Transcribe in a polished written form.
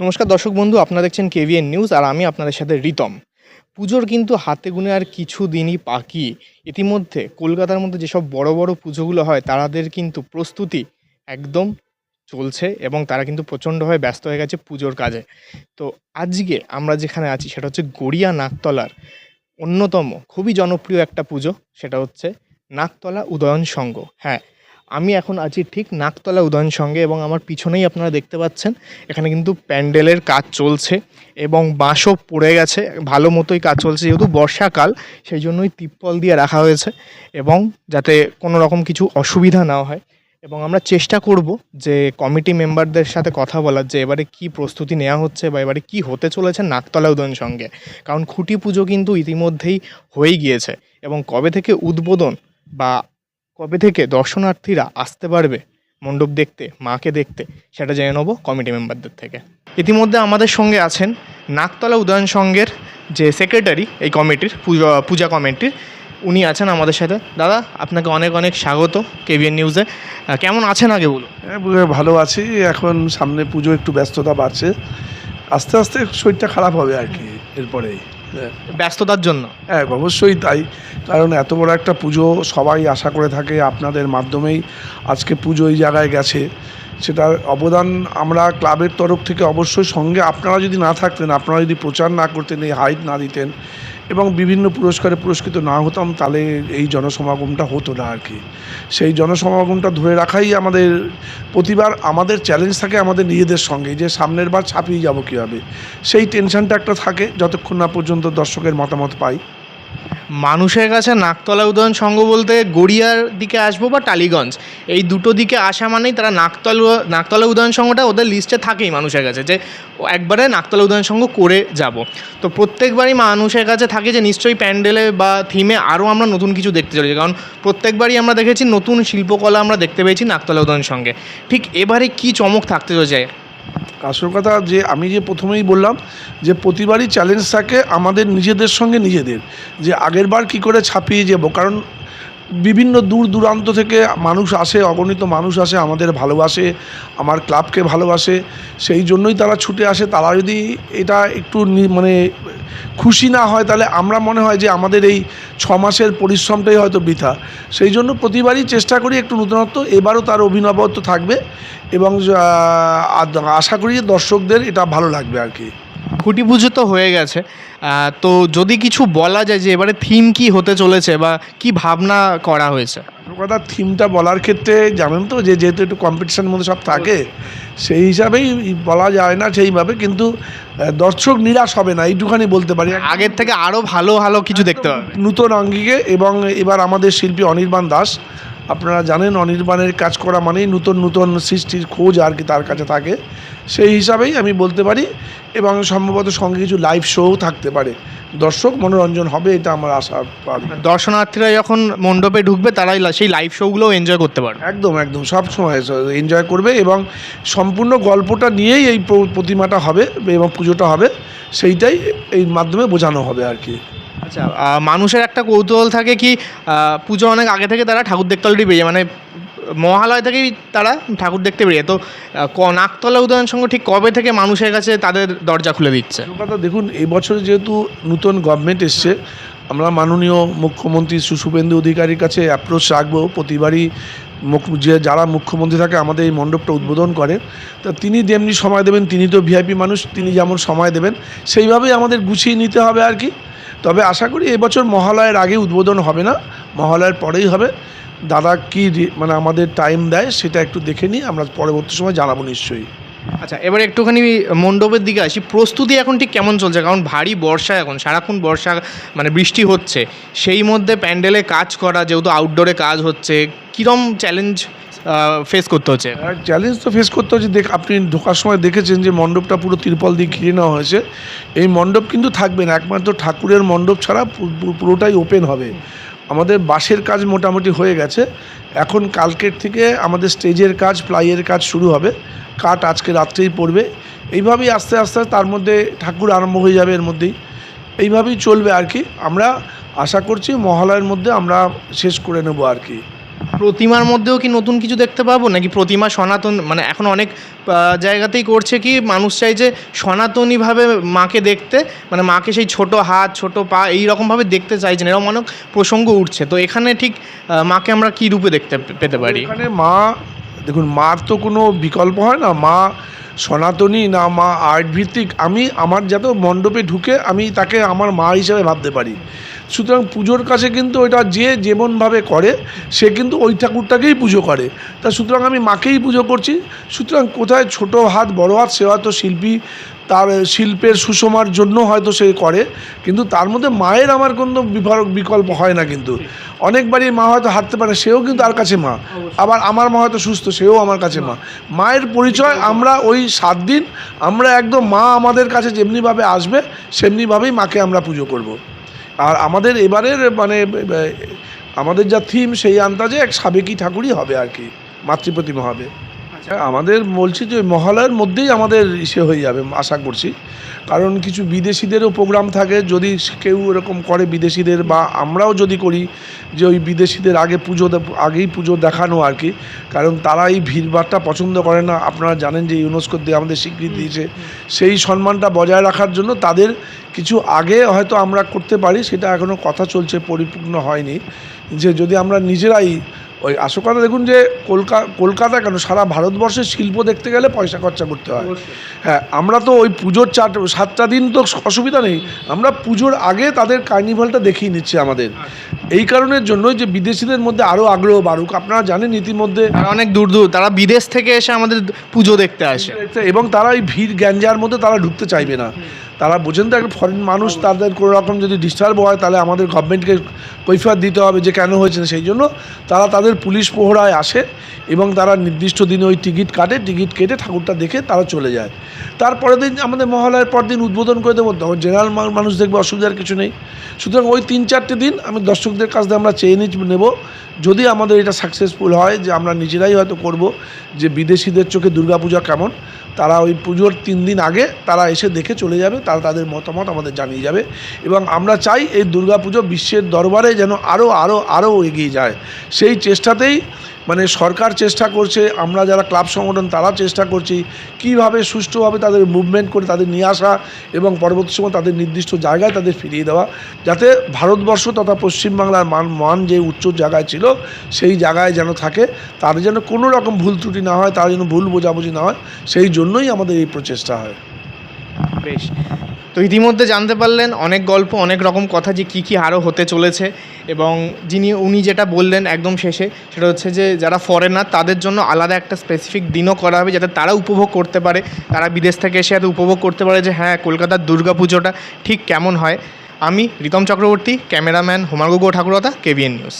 নমস্কার দর্শক বন্ধু, আপনারা দেখছেন কেভিএন নিউজ আর আমি আপনাদের সাথে রিতম। পুজোর কিন্তু হাতে গুনে আর কিছু দিনই বাকি। ইতিমধ্যে কলকাতার মধ্যে যেসব বড় বড় পুজোগুলো হয় তাদের কিন্তু প্রস্তুতি একদম চলছে এবং তারা কিন্তু প্রচণ্ডভাবে ব্যস্ত হয়ে গেছে পুজোর কাজে। তো আজকে আমরা যেখানে আছি সেটা হচ্ছে গড়িয়া নাকতলার অন্যতম খুবই জনপ্রিয় একটা পুজো, সেটা হচ্ছে নাকতলা উদয়ন সংঘ। হ্যাঁ, আমি এখন আছি ঠিক নাকতলা উদয়ন সংঘে এবং আমার পিছনেই আপনারা দেখতে পাচ্ছেন এখানে কিন্তু প্যান্ডেলের কাজ চলছে এবং বাঁশও পড়ে গেছে, ভালো মতোই কাজ চলছে। যেহেতু বর্ষাকাল সেই জন্যই তিরপল দিয়ে রাখা হয়েছে এবং যাতে কোনো রকম কিছু অসুবিধা না হয়। এবং আমরা চেষ্টা করব যে কমিটি মেম্বারদের সাথে কথা বলার যে এবারে কী প্রস্তুতি নেওয়া হচ্ছে বা এবারে কী হতে চলেছে নাকতলা উদয়ন সংঘে। কারণ খুঁটি পুজো কিন্তু ইতিমধ্যেই হয়েই গিয়েছে এবং কবে থেকে উদ্বোধন বা কবে থেকে দর্শনার্থীরা আসতে পারবে মণ্ডপ দেখতে, মাকে দেখতে, সেটা জেনে নেবো কমিটি মেম্বারদের থেকে। ইতিমধ্যে আমাদের সঙ্গে আছেন নাকতলা উদয়ন সংঘের যে সেক্রেটারি এই কমিটির, পূজা কমিটির, উনি আছেন আমাদের সাথে। দাদা, আপনাকে অনেক অনেক স্বাগত কেভিএন নিউজে। কেমন আছেন আগে বলুন। হ্যাঁ, ভালো আছি। এখন সামনে পুজো, একটু ব্যস্ততা বাড়ছে, আস্তে আস্তে শরীরটা খারাপ হবে আর কি এরপরেই। ব্যস্ততার জন্য? হ্যাঁ, অবশ্যই তাই। কারণ এত বড় একটা পুজো সবাই আশা করে থাকে, আপনাদের মাধ্যমেই আজকে পুজো এই জায়গায় গেছে, সেটার অবদান আমরা ক্লাবের তরফ থেকে অবশ্যই সঙ্গে, আপনারা যদি না থাকতেন, আপনারা যদি প্রচার না করতেন, এই হাইট না দিতেন এবং বিভিন্ন পুরস্কারে পুরস্কৃত না হতাম, তাহলে এই জনসমাগমটা হতো না আর কি। সেই জনসমাগমটা ধরে রাখাই আমাদের প্রতিবার আমাদের চ্যালেঞ্জ থাকে আমাদের নিজেদের সঙ্গে, যে সামনের বার ছাপিয়ে যাব কীভাবে। সেই টেনশনটা একটা থাকে যতক্ষণ না পর্যন্ত দর্শকের মতামত পাই। মানুষের কাছে নাকতলা উদয়ন সংঘ বলতে গড়িয়ার দিকে আসবো বা টালিগঞ্জ, এই দুটো দিকে আসা মানেই তারা নাকতলা উদয়ন সংঘটা ওদের লিস্টে থাকেই মানুষের কাছে, যে একবারে নাকতলা উদয়ন সংঘ করে যাব। তো প্রত্যেকবারই মানুষের কাছে থাকে যে নিশ্চয়ই প্যান্ডেলে বা থিমে আরও আমরা নতুন কিছু দেখতে চলেছি, কারণ প্রত্যেকবারই আমরা দেখেছি নতুন শিল্পকলা আমরা দেখতে পেয়েছি নাকতলা উদয়ন সংঘে। ঠিক এবারে কী চমক থাকতে চলেছে? আসল কথা যে আমি যে প্রথমেই বললাম যে প্রতিবারই চ্যালেঞ্জ থাকে আমাদের নিজেদের সঙ্গে নিজেদের, যে আগের বার কী করে ছাপিয়ে যাব। কারণ বিভিন্ন দূর দূরান্ত থেকে মানুষ আসে, অগণিত মানুষ আসে, আমাদের ভালোবাসে, আমার ক্লাবকে ভালোবাসে, সেই জন্যই তারা ছুটে আসে। তারা যদি এটা একটু মানে খুশি না হয়, তাহলে আমরা মনে হয় যে আমাদের এই 6 মাসের পরিশ্রমটাই হয়তো বৃথা। সেই জন্য প্রতিবারই চেষ্টা করি একটু নতুনত্ব, এবারও তার অভিনবত্ব থাকবে এবং আশা করি যে দর্শকদের এটা ভালো লাগবে আর কি। খুঁটি পুজো তো হয়ে গেছে, তো যদি কিছু বলা যায় যে এবারে থিম কি হতে চলেছে বা কি ভাবনা করা হয়েছে? কথা, থিমটা বলার ক্ষেত্রে জানেন তো যে যেহেতু একটু কম্পিটিশানের মধ্যে সব থাকে, সেই হিসাবেই বলা যায় না সেইভাবে, কিন্তু দর্শক নিরাশ হবে না, এইটুখানি বলতে পারি। আগের থেকে আরও ভালো ভালো কিছু দেখতে পাবে নূতন অঙ্গিকে। এবং এবার আমাদের শিল্পী অনির্বাণ দাস, আপনারা জানেন অনির্বাণের কাজ করা মানেই নূতন নূতন সৃষ্টির খোঁজ আর কি তার কাছে থাকে, সেই হিসাবেই আমি বলতে পারি। এবং সম্ভবত সঙ্গে কিছু লাইভ শোও থাকতে পারে, দর্শক মনোরঞ্জন হবে, এটা আমার আশা পারি। দর্শনার্থীরা যখন মণ্ডপে ঢুকবে তারাই সেই লাইভ শোগুলোও এনজয় করতে পারবে। একদম একদম, সব সময় এনজয় করবে এবং সম্পূর্ণ গল্পটা নিয়েই এই প্রতিমাটা হবে এবং পুজোটা হবে, সেইটাই এই মাধ্যমে বোঝানো হবে আর কি। আচ্ছা, মানুষের একটা কৌতূহল থাকে কি পুজো অনেক আগে থেকে তারা ঠাকুর দেখতে অলরেডি বেরিয়ে, মানে মহালয় থেকেই তারা ঠাকুর দেখতে বেরিয়ে, তো নাকতলা উদয়ন সংঘ ঠিক কবে থেকে মানুষের কাছে তাদের দরজা খুলে দিচ্ছে? কথা দেখুন, এই বছর যেহেতু নতুন গভর্নমেন্ট এসছে, আমরা মাননীয় মুখ্যমন্ত্রী শুভেন্দু অধিকারীর কাছে অ্যাপ্রোচ রাখবো। প্রতিবারই যারা মুখ্যমন্ত্রী থাকে আমাদের এই মণ্ডপটা উদ্বোধন করে, তা তিনি যেমনি সময় দেবেন, তিনি তো ভিআইপি মানুষ, তিনি যেমন সময় দেবেন সেইভাবেই আমাদের গুছিয়ে নিতে হবে আর কি। তবে আশা করি এবছর মহালয়ের আগে উদ্বোধন হবে না, মহালয়ের পরেই হবে। দাদা কি মানে আমাদের টাইম দেয় সেটা একটু দেখে নিই, আমরা পরবর্তী সময় জানাবো নিশ্চয়ই। আচ্ছা, এবার একটুখানি মণ্ডপের দিকে আসি। প্রস্তুতি এখন ঠিক কেমন চলছে? কারণ ভারী বর্ষা, এখন সারাক্ষণ বর্ষা, মানে বৃষ্টি হচ্ছে, সেই মধ্যে প্যান্ডেলে কাজ করা, যেহেতু আউটডোরে কাজ হচ্ছে, কীরকম চ্যালেঞ্জ ফেস করতে হচ্ছে? চ্যালেঞ্জ তো ফেস করতে হচ্ছে। আপনি ঢোকার সময় দেখেছেন যে মণ্ডপটা পুরো তিরপল দিয়ে ঘিরে নেওয়া হয়েছে। এই মণ্ডপ কিন্তু থাকবে না, একমাত্র ঠাকুরের মণ্ডপ ছাড়া পুরোটাই ওপেন হবে। আমাদের বাঁশের কাজ মোটামুটি হয়ে গেছে, এখন কালকের থেকে আমাদের স্টেজের কাজ, প্লাইয়ের কাজ শুরু হবে। কাঠ আজকে রাত্রেই পড়বে, এইভাবেই আস্তে আস্তে তার মধ্যে ঠাকুর আরম্ভ হয়ে যাবে, এর মধ্যেই এইভাবেই চলবে আর কি। আমরা আশা করছি মহালয়ের মধ্যে আমরা শেষ করে নেব আর কি। প্রতিমার মধ্যেও কি নতুন কিছু দেখতে পাবো, নাকি প্রতিমা সনাতন, মানে এখন অনেক জায়গাতেই করছে কি মানুষ চাই যে সনাতনীভাবে মাকে দেখতে, মানে মাকে সেই ছোট হাত ছোট পা এই রকমভাবে দেখতে চাইছেন, এরকম অনেক প্রসঙ্গ উঠছে। তো এখানে ঠিক মাকে আমরা কী রূপে দেখতে পেতে পারি? এখানে মা, দেখুন, মার তো কোনো বিকল্প হয় না। মা সনাতনী না মা আর্ট ভিত্তিক, আমি আমার যত মণ্ডপে ঢুকে আমি তাকে আমার মা হিসেবে ভাবতে পারি। সুতরাং পুজোর কাছে কিন্তু ওইটা যে যেমনভাবে করে সে কিন্তু ওই ঠাকুরটাকেই পুজো করে। তা সুতরাং আমি মাকেই পুজো করছি। সুতরাং কোথায় ছোট হাত বড় হাত সে হয়তো শিল্পী, তার শিল্পের সুষমার জন্য হয়তো সে করে, কিন্তু তার মধ্যে মায়ের আমার কোনো বিকল্প হয় না। কিন্তু অনেকবারই মা হয়তো হাঁটতে পারে, সেও কিন্তু তার কাছে মা। আবার আমার মা হয়তো সুস্থ, সেও আমার কাছে মা। মায়ের পরিচয় আমরা ওই 7 দিন আমরা একদম মা আমাদের কাছে যেমনিভাবে আসবে সেমনিভাবেই মাকে আমরা পুজো করব। আর আমাদের এবারের মানে আমাদের যা থিম সেই আন্দাজে এক সাবেকি ঠাকুরই হবে আর কি, মাতৃপ্রতিমা হবে। আমাদের বলছি যে ওই মহালয়ার মধ্যেই আমাদের ইসে হয়ে যাবে আশা করছি। কারণ কিছু বিদেশিদেরও প্রোগ্রাম থাকে, যদি কেউ এরকম করে বিদেশিদের, বা আমরাও যদি করি যে ওই বিদেশিদের আগেই পুজো দেখানো আর কি। কারণ তারা এই ভিড়ভাড়টা পছন্দ করে না। আপনারা জানেন যে ইউনেস্কো দিয়ে আমাদের স্বীকৃতি দিয়েছে, সেই সম্মানটা বজায় রাখার জন্য তাদের কিছু আগে হয়তো আমরা করতে পারি, সেটা এখনও কথা চলছে, পরিপূর্ণ হয়নি। যে যদি আমরা নিজেরাই ওই আসল কথা, দেখুন যে কলকাতা কেন সারা ভারতবর্ষের শিল্প দেখতে গেলে পয়সা খরচা করতে হয়। হ্যাঁ, আমরা তো ওই পুজোর 7টা দিন তো অসুবিধা নেই, আমরা পুজোর আগে তাদের কার্নিভালটা দেখিয়ে নিচ্ছি আমাদের। এই কারণের জন্যই যে বিদেশিদের মধ্যে আরও আগ্রহ বাড়ুক। আপনারা জানেন ইতিমধ্যে অনেক দূর দূর তারা বিদেশ থেকে এসে আমাদের পুজো দেখতে আসে, এবং তারা এই ভিড় গ্যাঞ্জার মধ্যে তারা ঢুকতে চাইবে না। তারা বোঝেন তো একটা ফরেন মানুষ, তাদের কোনো রকম যদি ডিস্টার্ব হয় তাহলে আমাদের গভর্নমেন্টকে কৈফিয়ত দিতে হবে যে কেন হয়েছে। সেই জন্য তারা তাদের পুলিশ প্রহরায় আসে এবং তারা নির্দিষ্ট দিনে ওই টিকিট কেটে ঠাকুরটা দেখে তারা চলে যায়। তারপরের দিন আমাদের মহালয়ার পর দিন উদ্বোধন করে দেবো, তখন জেনারেল মানুষ দেখবে, অসুবিধার কিছু নেই। সুতরাং ওই 3-4টে দিন আমি দর্শকদের কাছ থেকে আমরা চেয়ে নেব, যদি আমাদের এটা সাকসেসফুল হয় যে আমরা নিজেরাই হয়তো করব যে বিদেশিদের চোখে দুর্গাপূজা কেমন, তারা ওই পুজোর 3 দিন আগে তারা এসে দেখে চলে যাবে, তারা তাদের মতামত আমাদের জানিয়ে যাবে। এবং আমরা চাই এই দুর্গাপুজো বিশ্বের দরবারে যেন আরও এগিয়ে যায়। সেই চেষ্টাতেই মানে সরকার চেষ্টা করছে, আমরা যারা ক্লাব সংগঠন তারা চেষ্টা করছি কীভাবে সুষ্ঠুভাবে তাদের মুভমেন্ট করে তাদের নিয়ে আসা এবং পরবর্তী সময় তাদের নির্দিষ্ট জায়গায় তাদের ফিরিয়ে দেওয়া, যাতে ভারতবর্ষ তথা পশ্চিমবাংলার মান যে উচ্চ জায়গায় ছিল সেই জায়গায় যেন থাকে, তার যেন কোনো রকম ভুল ত্রুটি না হয়, তার যেন ভুল বোঝাবুঝি না হয়, সেই জন্যই আমাদের এই প্রচেষ্টা হয়। বেশ, তো ইতিমধ্যে জানতে পারলেন অনেক গল্প, অনেক রকম কথা যে কী আরও হতে চলেছে। এবং উনি যেটা বললেন একদম শেষে, সেটা হচ্ছে যে যারা ফরেনার তাদের জন্য আলাদা একটা স্পেসিফিক দিনও করা হবে, যাতে তারা উপভোগ করতে পারে, তারা বিদেশ থেকে এসে এত উপভোগ করতে পারে যে হ্যাঁ কলকাতার দুর্গাপুজোটা ঠিক কেমন হয়। আমি Ritam Chakraborty, cameraman Homer Gogoi Thakurta, KBN news.